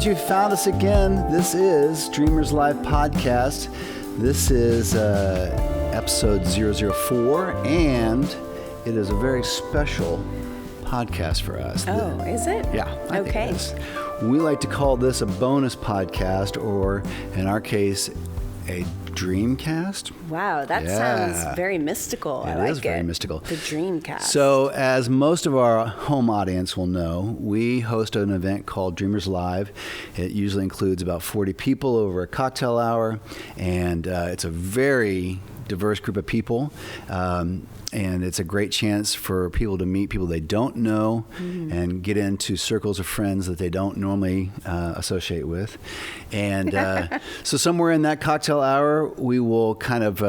friends, you found us again. This is Dreamers Live Podcast. This is episode 004, and it is a very special podcast for us. Oh, is it? Yeah. I think it is. We like to call this a bonus podcast, or in our case, a Dreamcast. Wow, that sounds very mystical. I like it. It is very mystical. The Dreamcast. So, as most of our home audience will know, we host an event called DreamersLive. It usually includes about 40 people over a cocktail hour, and it's a very diverse group of people. And it's a great chance for people to meet people they don't know and get into circles of friends that they don't normally associate with. And so somewhere in that cocktail hour, we will kind of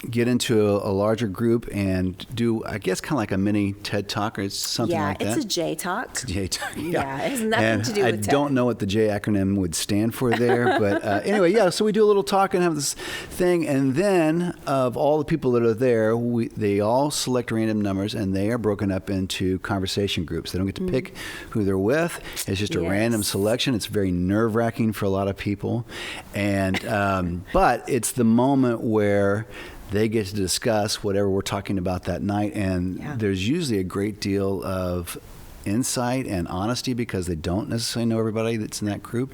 get into a larger group and do, I guess, kind of like a mini TED Talk or something like that. Yeah, it's a J Talk. It's a J Talk. Yeah, it has nothing to do with TED. I don't know what the J acronym would stand for there, but anyway, yeah, so we do a little talk and have this thing, and then of all the people that are there, they all select random numbers, and they are broken up into conversation groups. They don't get to pick who they're with. It's just a random selection. It's very nerve-wracking for a lot of people, and but it's the moment where they get to discuss whatever we're talking about that night, and there's usually a great deal of insight and honesty because they don't necessarily know everybody that's in that group,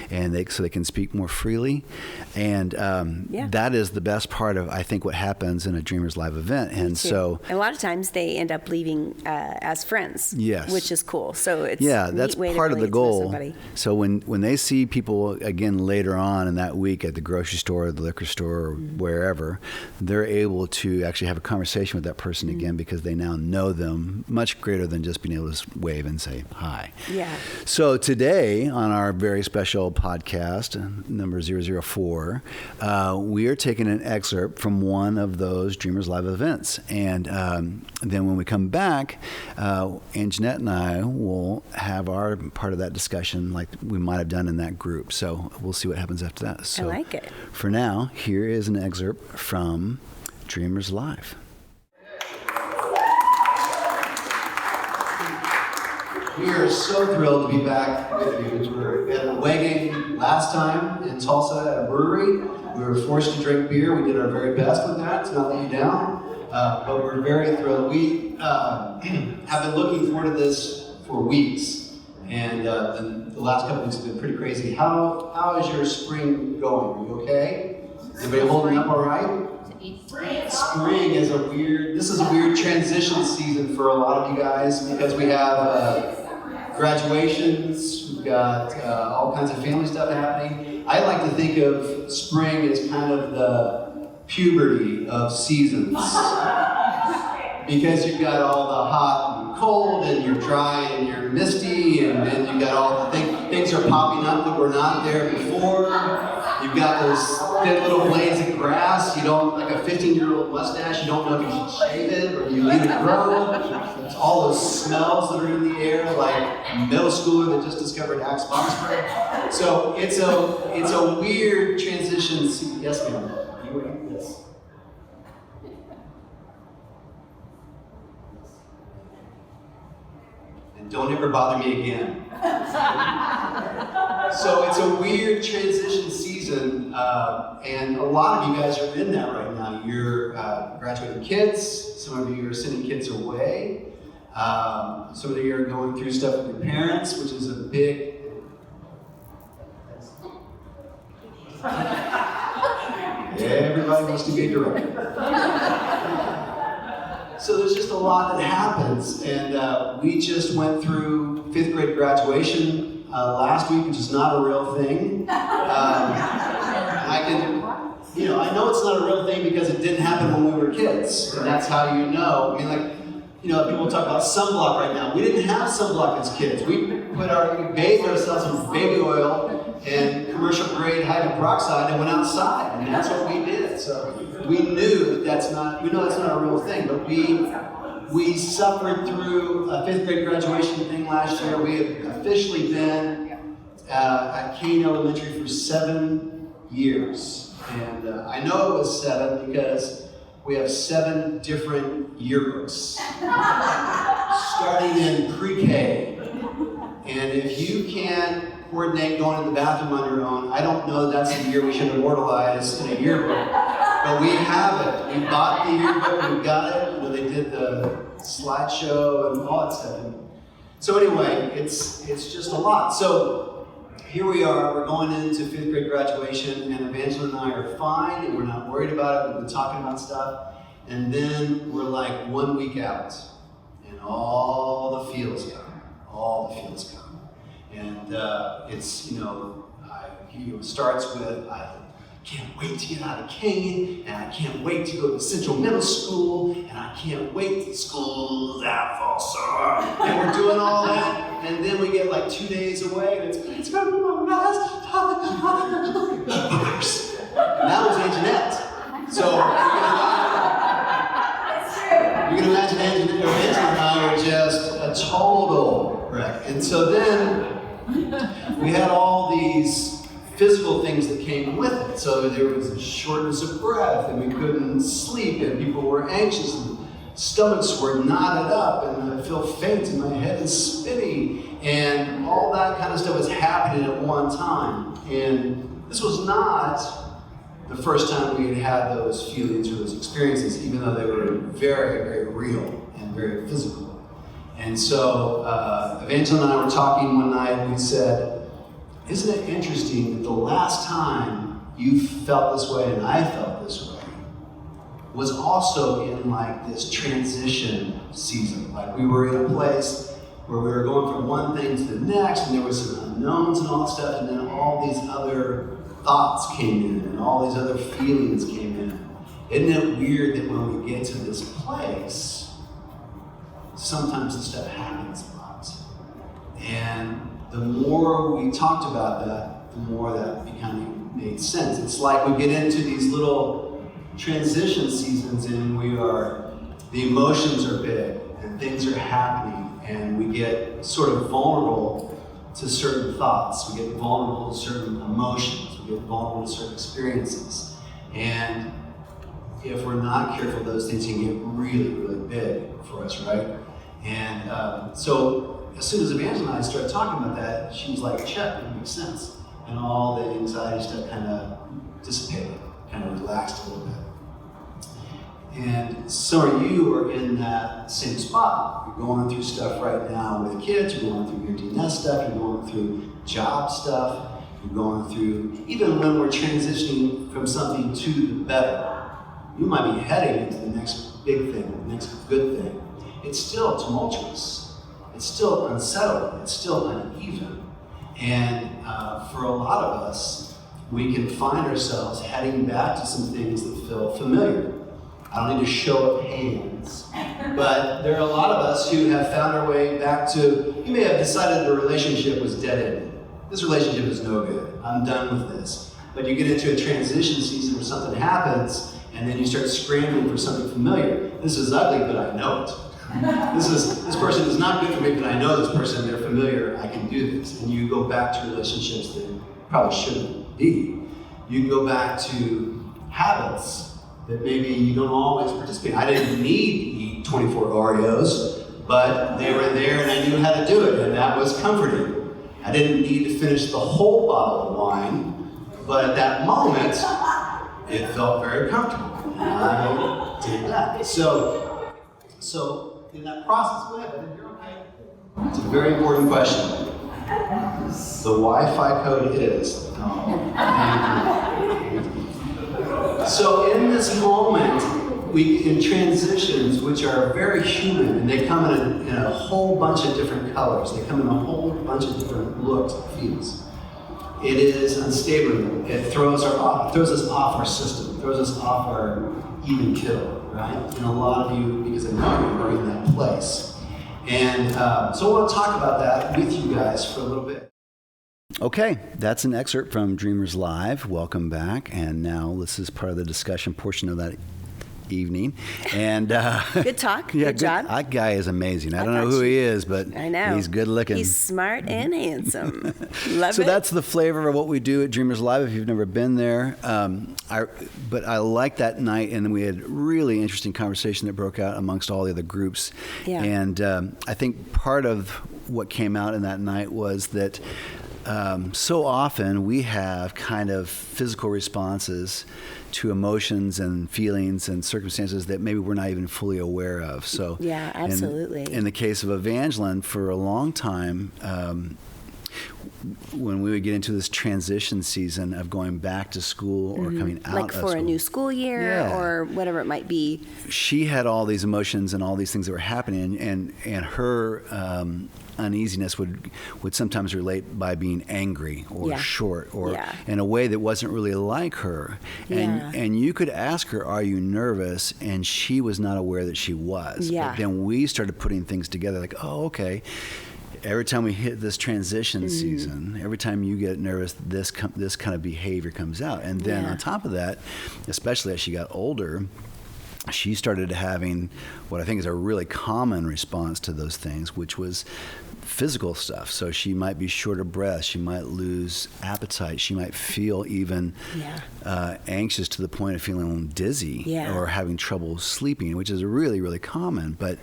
and so they can speak more freely. And that is the best part of, I think, what happens in a Dreamers Live event. And so a lot of times they end up leaving as friends, which is cool. So it's that's part of the goal. So when they see people again later on in that week at the grocery store, the liquor store, or wherever, they're able to actually have a conversation with that person again because they now know them much greater than just being able to wave and say hi. Yeah. So today on our very special podcast, number 004, we are taking an excerpt from one of those Dreamers Live events. And then when we come back, Anjanette and I will have our part of that discussion like we might have done in that group. So we'll see what happens after that. So I like it. For now, here is an excerpt from Dreamers Live. We are so thrilled to be back with you. We were at a wedding last time in Tulsa at a brewery. We were forced to drink beer. We did our very best with that to not let you down. But we're very thrilled. We have been looking forward to this for weeks. And the last couple weeks have been pretty crazy. How is your spring going? Are you okay? Everybody holding up all right? Spring is this is a weird transition season for a lot of you guys because we have graduations, we've got all kinds of family stuff happening. I like to think of spring as kind of the puberty of seasons because you've got all the hot and cold and you're dry and you're misty and then you've got all the things are popping up that were not there before. You've got those thin little blades of grass. You don't, like a 15-year-old mustache, you don't know if you should shave it or you leave it grow. There's all those smells that are in the air, like a middle schooler that just discovered Axe box spray. So it's a weird transition. Yes, ma'am. Yes. And don't ever bother me again. So it's a weird transition season, and a lot of you guys are in that right now. You're graduating kids, some of you are sending kids away, some of you are going through stuff with your parents, which is a big... Everybody wants to be a director. So there's just a lot that happens, and we just went through 5th grade graduation last week, which is not a real thing. I know it's not a real thing because it didn't happen when we were kids, and that's how you know. I mean, people talk about sunblock right now. We didn't have sunblock as kids. We bathed ourselves in baby oil and commercial grade hydrogen peroxide and went outside, and that's what we did. So we knew that's not a real thing, but we suffered through a 5th grade graduation thing last year. We have officially been at Kane Elementary for 7 years. And I know it was 7 because we have 7 different yearbooks, starting in pre-K. And if you can't coordinate going to the bathroom on your own. I don't know that's the year we should immortalize in a yearbook, but we have it. We bought the yearbook, we got it. You know, they did the slideshow and all that stuff. And so anyway, it's just a lot. So here we are, we're going into 5th grade graduation, and Evangeline and I are fine, and we're not worried about it. We've been talking about stuff, and then we're like 1 week out, and all the feels come. And it's, you know, it starts with, I can't wait to get out of Canyon, and I can't wait to go to Central Middle School, and I can't wait to school's out fall summer. And we're doing all that, and then we get like 2 days away, and it's gonna be my last time. And that was Anjanette. So you can imagine Angela and I were just a total wreck. And so then we had all these physical things that came with it. So there was a shortness of breath, and we couldn't sleep, and people were anxious, and stomachs were knotted up, and I feel faint, and my head is spinny, and all that kind of stuff was happening at one time. And this was not the first time we had those feelings or those experiences, even though they were very, very real and very physical. And so Evangeline and I were talking one night, and we said, isn't it interesting that the last time you felt this way and I felt this way was also in like this transition season. Like we were in a place where we were going from one thing to the next, and there was some unknowns and all that stuff, and then all these other thoughts came in, and all these other feelings came in. Isn't it weird that when we get to this place, sometimes the stuff happens a lot? And the more we talked about that, the more that made sense. It's like we get into these little transition seasons, and the emotions are big, and things are happening, and we get sort of vulnerable to certain thoughts. We get vulnerable to certain emotions. We get vulnerable to certain experiences. And if we're not careful, those things can get really, really big for us, right? And so as soon as Evangeline and I started talking about that, she was like, check, it makes sense. And all the anxiety stuff kind of dissipated, kind of relaxed a little bit. And some of you are in that same spot. You're going through stuff right now with kids, you're going through empty nest stuff, you're going through job stuff, you're going through, even when we're transitioning from something to the better, you might be heading into the next big thing, the next good thing. It's still tumultuous, it's still unsettled, it's still uneven. And for a lot of us, we can find ourselves heading back to some things that feel familiar. I don't need to show up hands, but there are a lot of us who have found our way back to, you may have decided the relationship was dead-ended. This relationship is no good. I'm done with this. But you get into a transition season where something happens, and then you start scrambling for something familiar. This is ugly, but I know it. This person is not good for me, but I know this person, they're familiar, I can do this. And you go back to relationships that probably shouldn't be. You go back to habits that maybe you don't always participate. I didn't need to eat 24 Oreos, but they were there and I knew how to do it, and that was comforting. I didn't need to finish the whole bottle of wine, but at that moment, it felt very comfortable. And I did that. So in that process, go ahead, you're okay. It's a very important question. The Wi-Fi code is, So in this moment, in transitions, which are very human, and they come in a whole bunch of different colors, they come in a whole bunch of different looks and feels. It is unstable. It throws us off our system, throws us off our even kill, right? And a lot of you, because I know you, are in that place. And so I want to talk about that with you guys for a little bit. Okay, that's an excerpt from Dreamers Live. Welcome back. And now this is part of the discussion portion of that evening. And good talk. Yeah, good job. That guy is amazing. I don't know who he is, but I know. He's good looking. He's smart and handsome. Love it. So that's the flavor of what we do at Dreamers Live. If you've never been there, but I liked that night, and then we had really interesting conversation that broke out amongst all the other groups. Yeah. And I think part of what came out in that night was that so often we have kind of physical responses to emotions and feelings and circumstances that maybe we're not even fully aware of. So yeah, absolutely. In the case of Evangeline, for a long time, when we would get into this transition season of going back to school or coming out like of for school, a new school year or whatever it might be, she had all these emotions and all these things that were happening, and her uneasiness would sometimes relate by being angry or short or in a way that wasn't really like her. And you could ask her, "Are you nervous?" And she was not aware that she was. But then we started putting things together like, "Oh, okay. Every time we hit this transition season, every time you get nervous, this kind of behavior comes out." And then on top of that, especially as she got older, she started having what I think is a really common response to those things, which was physical stuff. So she might be short of breath, she might lose appetite, she might feel even anxious to the point of feeling dizzy or having trouble sleeping, which is really, really common. But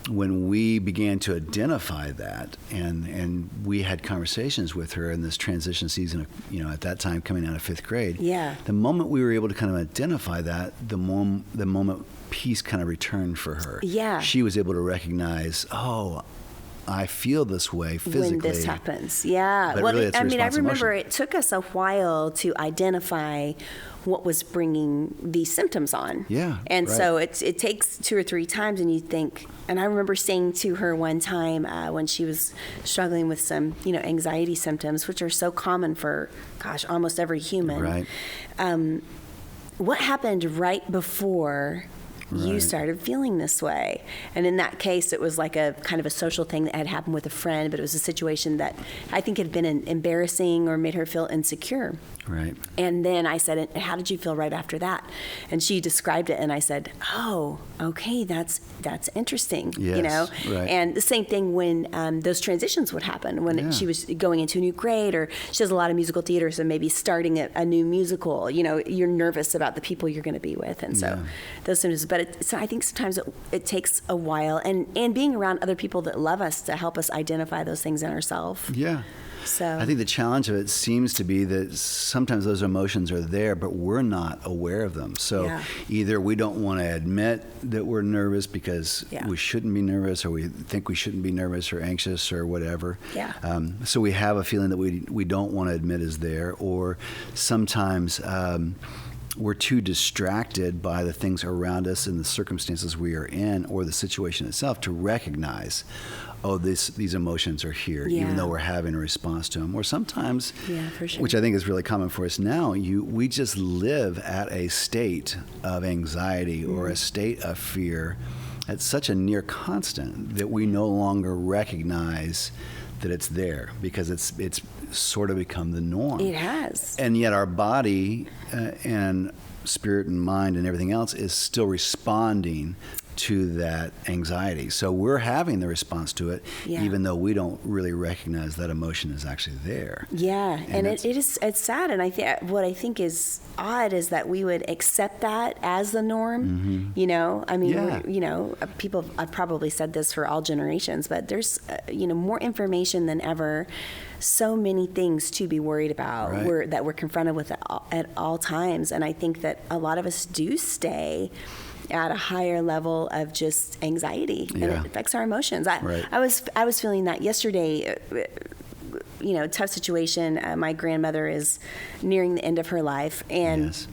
when we began to identify that, and we had conversations with her in this transition season, at that time coming out of 5th grade, the moment we were able to kind of identify that, the moment peace kind of returned for her. She was able to recognize, oh, I feel this way physically when this happens. But really I remember emotion. it took us a while to identify what was bringing these symptoms on. And so it takes 2 or 3 times, and you think, and I remember saying to her one time when she was struggling with some, anxiety symptoms, which are so common for, almost every human. What happened right before you started feeling this way? And in that case, it was like a kind of a social thing that had happened with a friend, but it was a situation that I think had been embarrassing or made her feel insecure. And then I said, "How did you feel right after that?" And she described it, and I said, "Oh, okay, that's interesting." And the same thing when those transitions would happen, when she was going into a new grade, or she does a lot of musical theater, so maybe starting a new musical, you're nervous about the people you're going to be with, and so those symptoms. But so I think sometimes it takes a while, and being around other people that love us to help us identify those things in ourselves. So I think the challenge of it seems to be that sometimes those emotions are there, but we're not aware of them. So either we don't want to admit that we're nervous because we shouldn't be nervous, or we think we shouldn't be nervous or anxious or whatever. So we have a feeling that we don't want to admit is there, or sometimes we're too distracted by the things around us and the circumstances we are in, or the situation itself, to recognize, oh, these emotions are here, even though we're having a response to them. Or sometimes, for sure. which I think is really common for us now, we just live at a state of anxiety or a state of fear at such a near constant that we no longer recognize that it's there, because it's sort of become the norm. It has. And yet our body and spirit and mind and everything else is still responding to that anxiety. So we're having the response to it, even though we don't really recognize that emotion is actually there. And it's sad. And what I think is odd is that we would accept that as the norm. People, I've probably said this for all generations, but there's more information than ever. So many things to be worried about that we're confronted with at all times. And I think that a lot of us do stay at a higher level of just anxiety, and it affects our emotions. I was feeling that yesterday. Tough situation. My grandmother is nearing the end of her life, and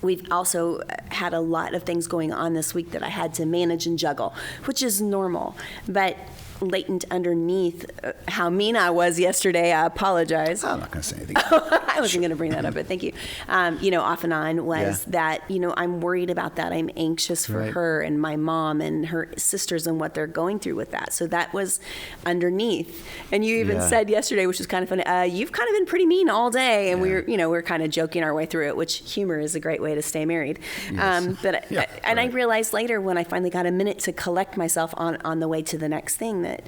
we've also had a lot of things going on this week that I had to manage and juggle, which is normal. But latent underneath how mean I was yesterday, I apologize. I'm not going to say anything. I wasn't going to bring that up, but thank you. Off and on was that, I'm worried about that. I'm anxious for her and my mom and her sisters and what they're going through with that. So that was underneath. And you even said yesterday, which is kind of funny, you've kind of been pretty mean all day. And we're kind of joking our way through it, which humor is a great way to stay married. I realized later, when I finally got a minute to collect myself on the way to the next thing, that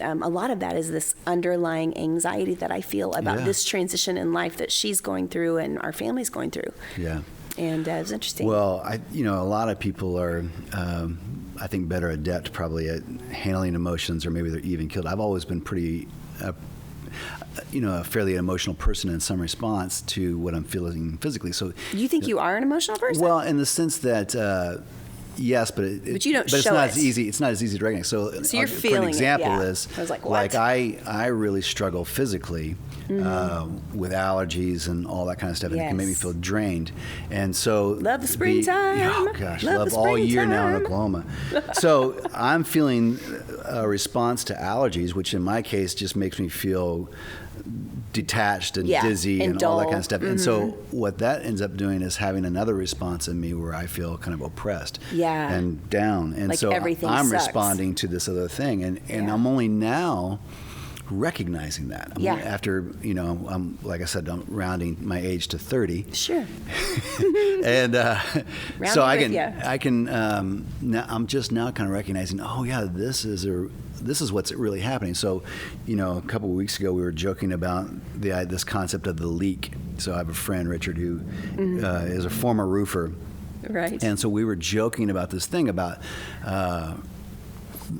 a lot of that is this underlying anxiety that I feel about this transition in life that she's going through and our family's going through. And it was interesting. Well, a lot of people are, I think, better adept probably at handling emotions, or maybe they're even killed. I've always been pretty a fairly emotional person in some response to what I'm feeling physically. So you think you are an emotional person? Well, in the sense that yes, but but you don't but show it's not it. as easy. It's not as easy to recognize. So you're feeling for an example it, yeah. is I was like, what? I really struggle physically with allergies and all that kind of stuff, and it can make me feel drained. And so love the springtime. Oh gosh, love all year now in Oklahoma. So I'm feeling a response to allergies, which in my case just makes me feel detached and dizzy and all that kind of stuff. And so what that ends up doing is having another response in me where I feel kind of oppressed and down. And like so I'm sucks. responding to this other thing. And I'm only now recognizing that. After, I'm, like I said, I'm rounding my age to 30. Sure. And so I can now, I'm just now kind of recognizing, oh yeah, this is what's really happening. So, a couple of weeks ago we were joking about this concept of the leak. So I have a friend, Richard, who is a former roofer. Right. And so we were joking about this thing about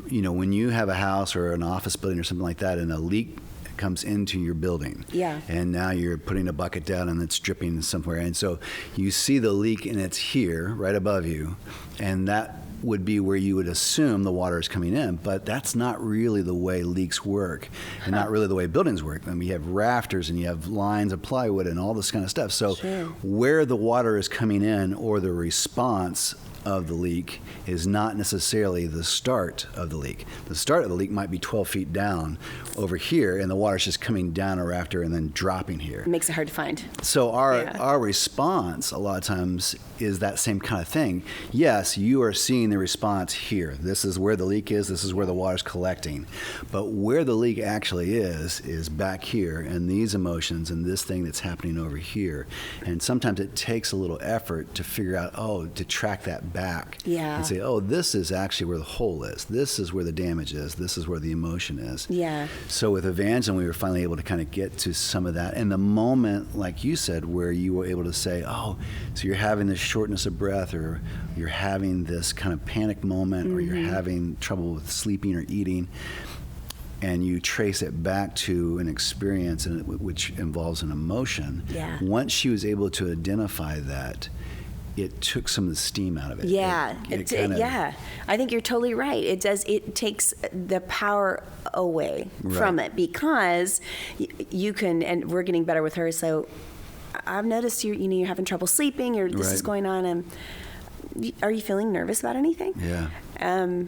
when you have a house or an office building or something like that and a leak comes into your building. Yeah. And now you're putting a bucket down and it's dripping somewhere. And so you see the leak and it's here, right above you. And that would be where you would assume the water is coming in, but that's not really the way leaks work and not really the way buildings work. I mean, you have rafters and you have lines of plywood and all this kind of stuff. So where the water is coming in or the response of the leak is not necessarily the start of the leak. The start of the leak might be 12 feet down over here, and the water's just coming down a rafter and then dropping here. It makes it hard to find. So our response a lot of times is that same kind of thing. Yes, you are seeing the response here. This is where the leak is. This is where the water's collecting. But where the leak actually is back here, and these emotions and this thing that's happening over here. And sometimes it takes a little effort to figure out, to track that back and say, this is actually where the hole is. This is where the damage is. This is where the emotion is. Yeah. So with Evangeline, we were finally able to kind of get to some of that. And the moment, like you said, where you were able to say, so you're having this shortness of breath, or you're having this kind of panic moment, or you're having trouble with sleeping or eating, and you trace it back to an experience which involves an emotion. Yeah. Once she was able to identify that, it took some of the steam out of it. Yeah, I think you're totally right. It does. It takes the power away from it, because you can, and we're getting better with her. So I've noticed you're having trouble sleeping, or this is going on. And are you feeling nervous about anything? Yeah.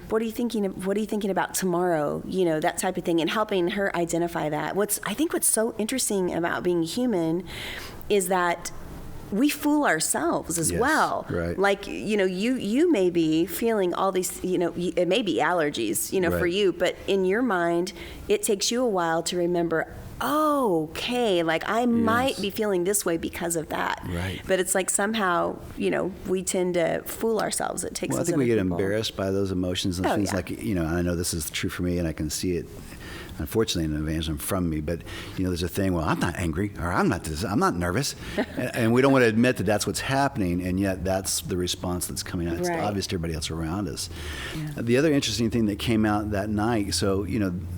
What are you thinking? What are you thinking about tomorrow? That type of thing, and helping her identify that. I think what's so interesting about being human is that we fool ourselves as well. Right. Like, you may be feeling all these, it may be allergies, for you, but in your mind, it takes you a while to remember, okay, like I might be feeling this way because of that. Right. But it's like somehow, we tend to fool ourselves. It takes us I think we other get people. embarrassed by those emotions and things like, I know this is true for me and I can see it, unfortunately, in evangelism from me, but there's a thing, well, I'm not angry, or I'm not nervous, and we don't want to admit that that's what's happening, and yet that's the response that's coming out. It's obvious to everybody else around us. Yeah. The other interesting thing that came out that night, so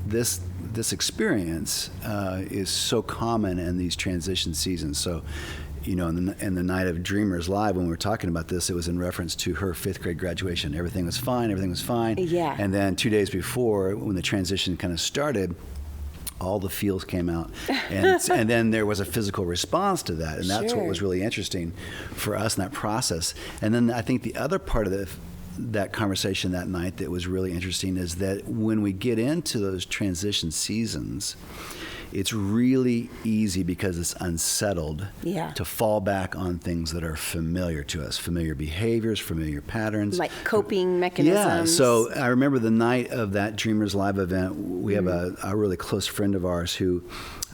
this experience is so common in these transition seasons. So, in the night of DreamersLive, when we were talking about this, it was in reference to her 5th grade graduation. Everything was fine. Yeah. And then 2 days before, when the transition kind of started, all the feels came out. And then there was a physical response to that. And that's what was really interesting for us in that process. And then I think the other part of that conversation that night that was really interesting is that when we get into those transition seasons, it's really easy, because it's unsettled, to fall back on things that are familiar to us, familiar behaviors, familiar patterns. Like coping mechanisms. Yeah, so I remember the night of that DreamersLive event, we have a really close friend of ours who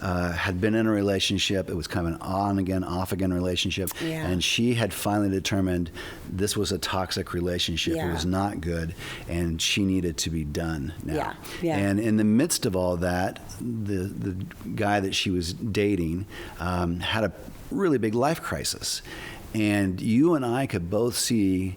had been in a relationship. It was kind of an on-again, off-again relationship. Yeah. And she had finally determined this was a toxic relationship. Yeah. It was not good, and she needed to be done now. Yeah. Yeah. And in the midst of all that, the guy that she was dating had a really big life crisis. And you and I could both see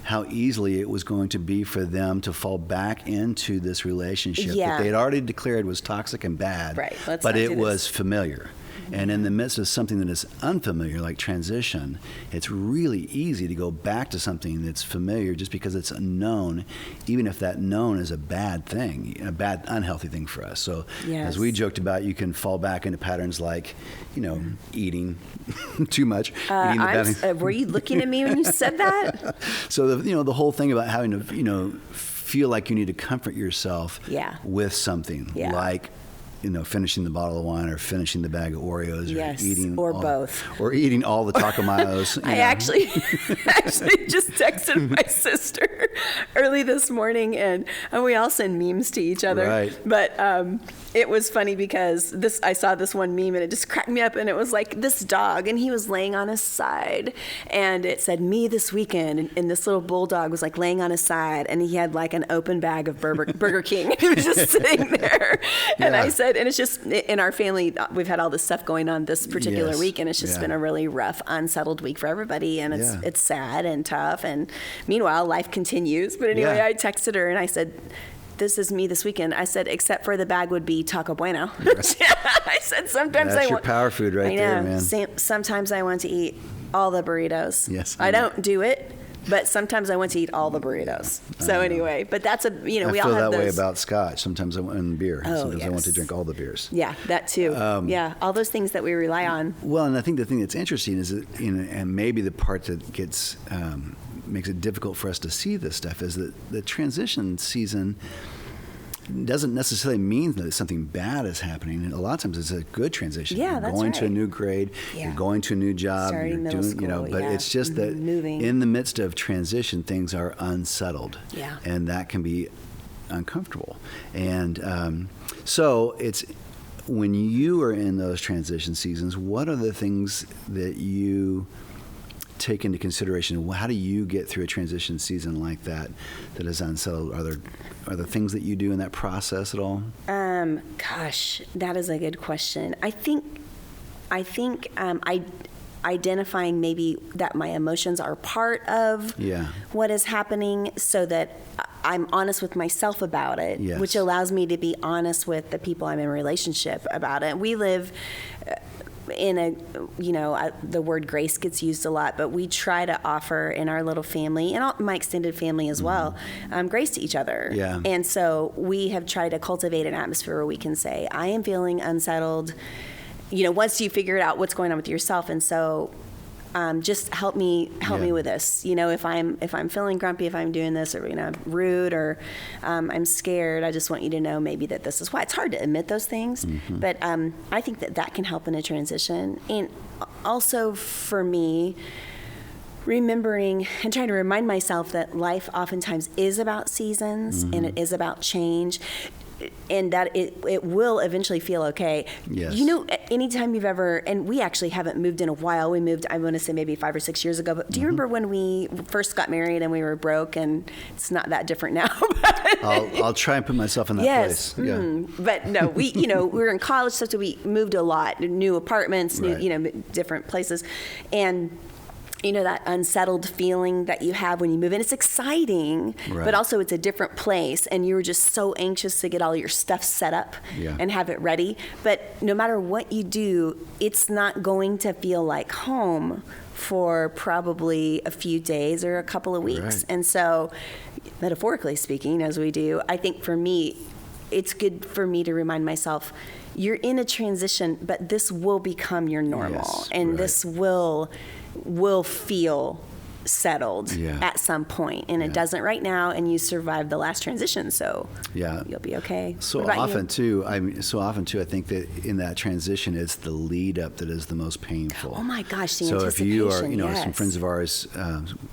how easily it was going to be for them to fall back into this relationship Yeah. that they had already declared was toxic and bad, Right. Let's but not it do was this. familiar. And in the midst of something that is unfamiliar, like transition, it's really easy to go back to something that's familiar just because it's unknown, even if that known is a bad thing, a bad, unhealthy thing for us. So Yes. as we joked about, you can fall back into patterns like, eating too much. Eating the bad things. Were you looking at me when you said that? So the whole thing about having to feel like you need to comfort yourself Yeah. with something like finishing the bottle of wine or finishing the bag of Oreos Yes, or eating or all, both. or eating all the Taco Mayos. I actually just texted my sister early this morning, and we all send memes to each other. Right. But it was funny because I saw this one meme and it just cracked me up, and it was like this dog, and he was laying on his side, and it said "me this weekend," and this little bulldog was like laying on his side, and he had like an open bag of Burger King. He was just sitting there, and I said, and it's just in our family, we've had all this stuff going on this particular Yes. week, and it's just been a really rough, unsettled week for everybody, and it's sad and tough, and meanwhile life continues. But anyway, I texted her and I said, "This is me this weekend." I said, "Except for the bag would be Taco Bueno." I said, "Sometimes That's I your want power food right I know. there, man. Sometimes I want to eat all the burritos. Yes, I don't do it, but sometimes I want to eat all the burritos. So anyway, but that's we I all feel have that way those. about Scotch. Sometimes I want beer. Sometimes I want to yes. drink all the beers. Yeah, that too. All those things that we rely on. Well, and I think the thing that's interesting is that, and maybe the part that gets makes it difficult for us to see this stuff is that the transition season doesn't necessarily mean that something bad is happening. A lot of times it's a good transition. Yeah, you're that's going to a right. new grade, Yeah. you're going to a new job, Starting you're middle doing, school, but it's just that moving. in the midst of transition, things are unsettled. Yeah. And that can be uncomfortable. And so it's when you are in those transition seasons, what are the things that you take into consideration? How do you get through a transition season like that is unsettled? Are there things that you do in that process at all? Gosh, that is a good question. I think identifying maybe that my emotions are part of what is happening, so that I'm honest with myself about it, which allows me to be honest with the people I'm in a relationship about it. We live in the word grace gets used a lot, but we try to offer in our little family and my extended family as well, grace to each other. Yeah. And so we have tried to cultivate an atmosphere where we can say, I am feeling unsettled, once you figure out what's going on with yourself. And so just help me with this. If I'm feeling grumpy, if I'm doing this, or rude, or I'm scared, I just want you to know maybe that this is why. It's hard to admit those things, but I think that can help in a transition. And also for me, remembering and trying to remind myself that life oftentimes is about seasons and it is about change. And that it will eventually feel okay. Yes. Anytime you've ever, and we actually haven't moved in a while. We moved, I want to say maybe 5 or 6 years ago. But do you remember when we first got married and we were broke? And it's not that different now. I'll try and put myself in that place. Yeah. But no, we were in college, so we moved a lot, new apartments, new different places, and. That unsettled feeling that you have when you move in. It's exciting, but also it's a different place, and you were just so anxious to get all your stuff set up and have it ready. But no matter what you do, it's not going to feel like home for probably a few days or a couple of weeks. Right. And so, metaphorically speaking, as we do, I think for me, it's good for me to remind myself, you're in a transition, but this will become your normal, and this will feel settled at some point, and it doesn't right now, and you survived the last transition, so you'll be okay. So often too, I think that in that transition, it's the lead up that is the most painful. Oh my gosh, the so anticipation. if you are, some friends of ours,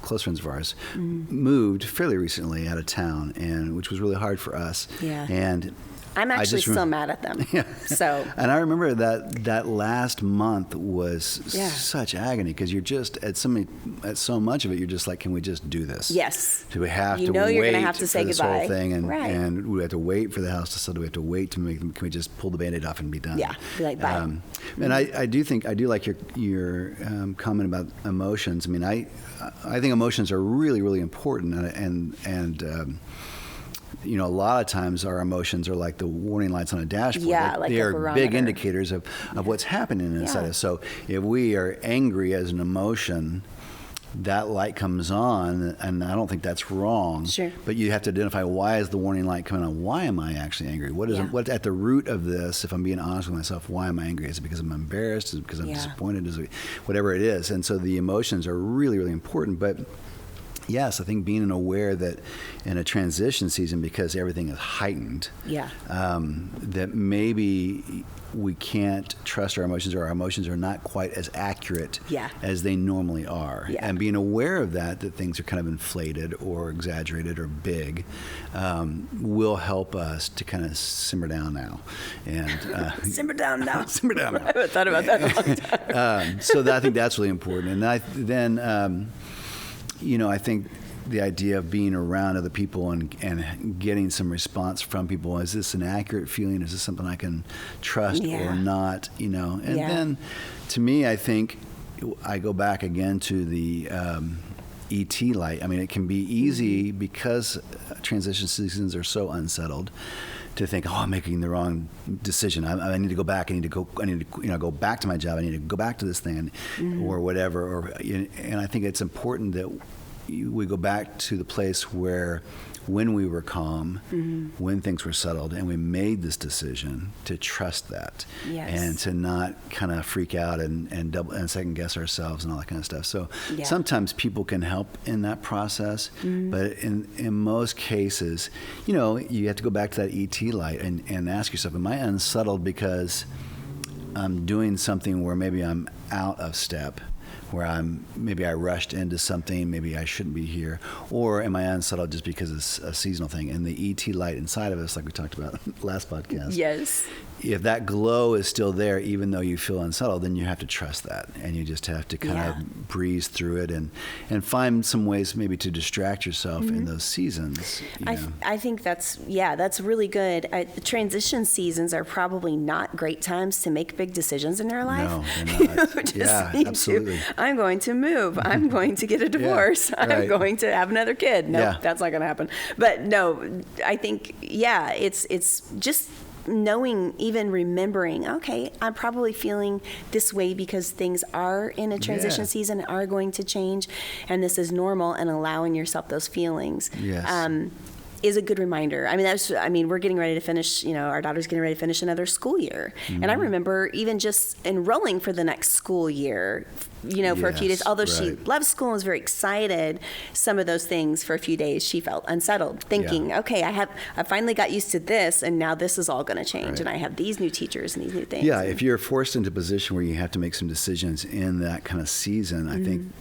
close friends of ours, moved fairly recently out of town, and which was really hard for us. Yeah. And I'm actually still mad at them. Yeah. So. And I remember that last month was such agony because you're just at so much of it. You're just like, can we just do this? Yes. Do we have to you're wait going to have to say for this goodbye. whole thing? And, right. and we have to wait for the house to settle. Do we have to wait to make them? Can we just pull the Band-Aid off and be done? Yeah. Be like, bye. And I do like your comment about emotions. I mean, I think emotions are really, really important, and you know, a lot of times our emotions are like the warning lights on a dashboard. Yeah, like they a are barometer. big indicators of what's happening inside us. So if we are angry as an emotion, that light comes on, and I don't think that's wrong. Sure. But you have to identify, why is the warning light coming on? Why am I actually angry? What's at the root of this? If I'm being honest with myself, why am I angry? Is it because I'm embarrassed? Is it because I'm disappointed? Is it whatever it is? And so the emotions are really, really important. But yes, I think being aware that in a transition season, because everything is heightened, that maybe we can't trust our emotions, or our emotions are not quite as accurate as they normally are. Yeah. And being aware of that things are kind of inflated or exaggerated or big, will help us to kind of simmer down now. And simmer down now. Simmer down now. I haven't thought about that in a long time. So I think that's really important. And you know, I think the idea of being around other people and getting some response from people, is this an accurate feeling? Is this something I can trust or not? You know, and then to me, I think I go back again to the ET light. I mean, it can be easy because transition seasons are so unsettled to think, oh, I'm making the wrong decision. I need to go back. I need to go back to my job. I need to go back to this thing, or whatever. And I think it's important that we go back to the place where, when we were calm, when things were settled, and we made this decision, to trust that, and to not kind of freak out and double and second guess ourselves and all that kind of stuff. So sometimes people can help in that process, but in most cases, you know, you have to go back to that ET light and ask yourself, am I unsettled because I'm doing something where maybe I'm out of step, where maybe I rushed into something, maybe I shouldn't be here, or am I unsettled just because it's a seasonal thing? And the ET light inside of us, like we talked about last podcast, if that glow is still there, even though you feel unsettled, then you have to trust that, and you just have to kind of breeze through it and find some ways maybe to distract yourself in those seasons. I think that's really good. Transition seasons are probably not great times to make big decisions in your life. No, they're not. Absolutely. I'm going to move. I'm going to get a divorce. I'm going to have another kid. No, that's not going to happen. But no, I think, it's just knowing, even remembering, okay, I'm probably feeling this way because things are in a transition season, are going to change, and this is normal, and allowing yourself those feelings. Is a good reminder. I mean, we're getting ready to finish, you know, our daughter's getting ready to finish another school year. And I remember even just enrolling for the next school year, you know, for a few days, although she loves school and was very excited, some of those things for a few days, she felt unsettled, thinking, okay, I finally got used to this, and now this is all going to change, and I have these new teachers and these new things. Yeah, if you're forced into a position where you have to make some decisions in that kind of season, I think,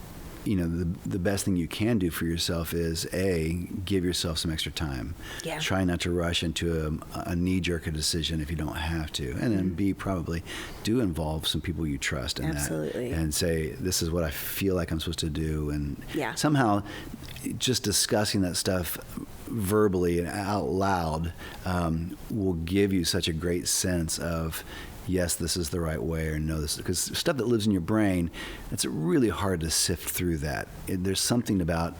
you know, the best thing you can do for yourself is, A, give yourself some extra time. Try not to rush into a knee-jerk decision if you don't have to. And then B, probably do involve some people you trust in that. And say, this is what I feel like I'm supposed to do. And somehow just discussing that stuff verbally and out loud will give you such a great sense of, yes, this is the right way, or no, this, because stuff that lives in your brain, it's really hard to sift through that. There's something about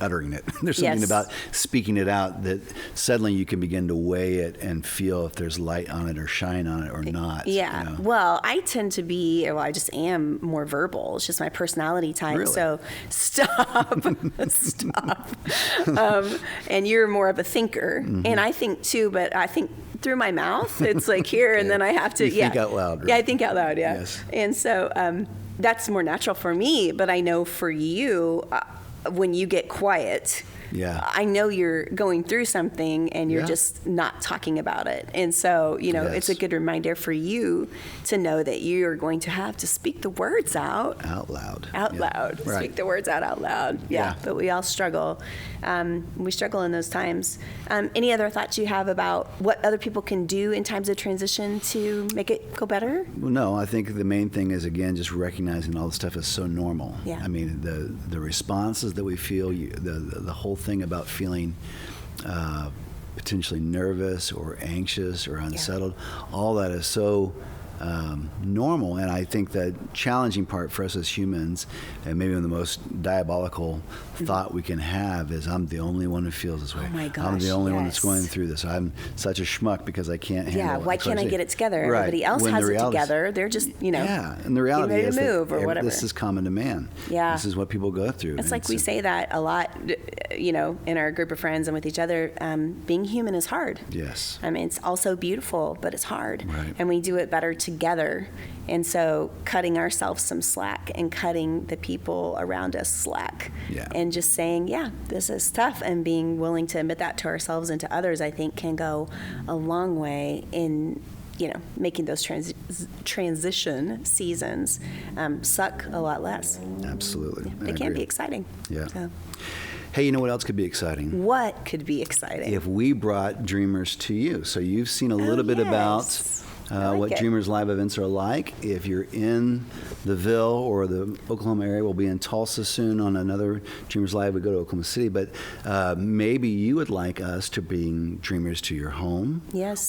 uttering it. There's something about speaking it out that suddenly you can begin to weigh it and feel if there's light on it or shine on it or not. You know? Well, I tend to be, I just am more verbal. It's just my personality type. Really? So stop. And you're more of a thinker. And I think too, but I think through my mouth. It's like here, and then I have to, think out loud. Right? Yeah, I think out loud, Yes. And so that's more natural for me, but I know for you, when you get quiet, I know you're going through something and you're just not talking about it. And so, it's a good reminder for you to know that you are going to have to speak the words out loud. Right. Speak the words out loud. But we all struggle. We struggle in those times. Any other thoughts you have about what other people can do in times of transition to make it go better? Well, no, I think the main thing is, again, just recognizing all this stuff is so normal. Yeah. I mean, the responses that we feel, the whole thing about feeling potentially nervous or anxious or unsettled, all that is so normal. And I think the challenging part for us as humans, and maybe the most diabolical thought we can have, is I'm the only one who feels this way. Oh my gosh, I'm the only one that's going through this. I'm such a schmuck because I can't handle it. Yeah, why can't I get it together? Right. Everybody else When has the it reality together. They're just, and the reality ready is to move or that whatever. this is common to man. Yeah. This is what people go through. It's like we say that a lot, in our group of friends and with each other. Being human is hard. Yes. I mean, it's also beautiful, but it's hard. Right. And we do it better together. And so cutting ourselves some slack and cutting the people around us slack. Yeah. And just saying, this is tough, and being willing to admit that to ourselves and to others, I think, can go a long way in making those transition seasons suck a lot less. Absolutely. They can be exciting. Yeah. So. Hey, you know what else could be exciting? What could be exciting? If we brought Dreamers to you. So you've seen a little bit about what Dreamers Live events are like. If you're in the Ville or the Oklahoma area, we'll be in Tulsa soon on another Dreamers Live. We go to Oklahoma City, but maybe you would like us to bring Dreamers to your home,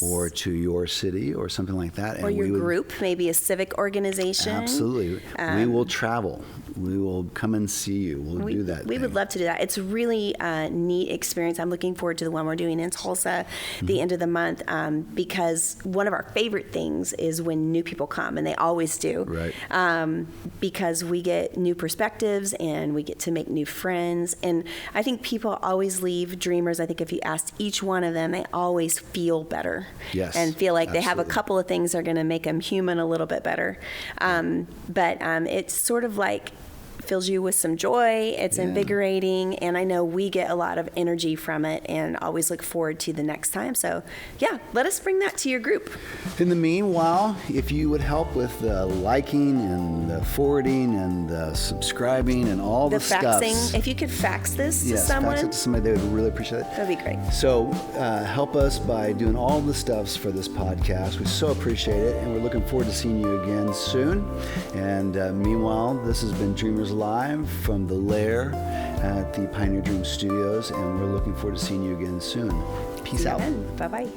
or to your city, or something like that, or your group, maybe a civic organization. Absolutely, we will travel. We will come and see you. We'll do that. We would love to do that. It's a really neat experience. I'm looking forward to the one we're doing in Tulsa the end of the month, because one of our favorite things is when new people come, and they always do. Right. Because we get new perspectives and we get to make new friends. And I think people always leave Dreamers. I think if you asked each one of them, they always feel better. Yes. And feel like absolutely. They have a couple of things that are going to make them human a little bit better. But it's sort of like fills you with some joy. It's invigorating, and I know we get a lot of energy from it, and always look forward to the next time. So let us bring that to your group. In the meanwhile, if you would help with the liking and the forwarding and the subscribing and all the faxing, stuff. if you could fax this to someone. Fax it to somebody, they would really appreciate it. That'd be great. So help us by doing all the stuffs for this podcast. We so appreciate it, and we're looking forward to seeing you again soon. And meanwhile, this has been Dreamers Live from the Lair at the Pioneer Dream Studios, and we're looking forward to seeing you again soon. Peace out. Bye-bye.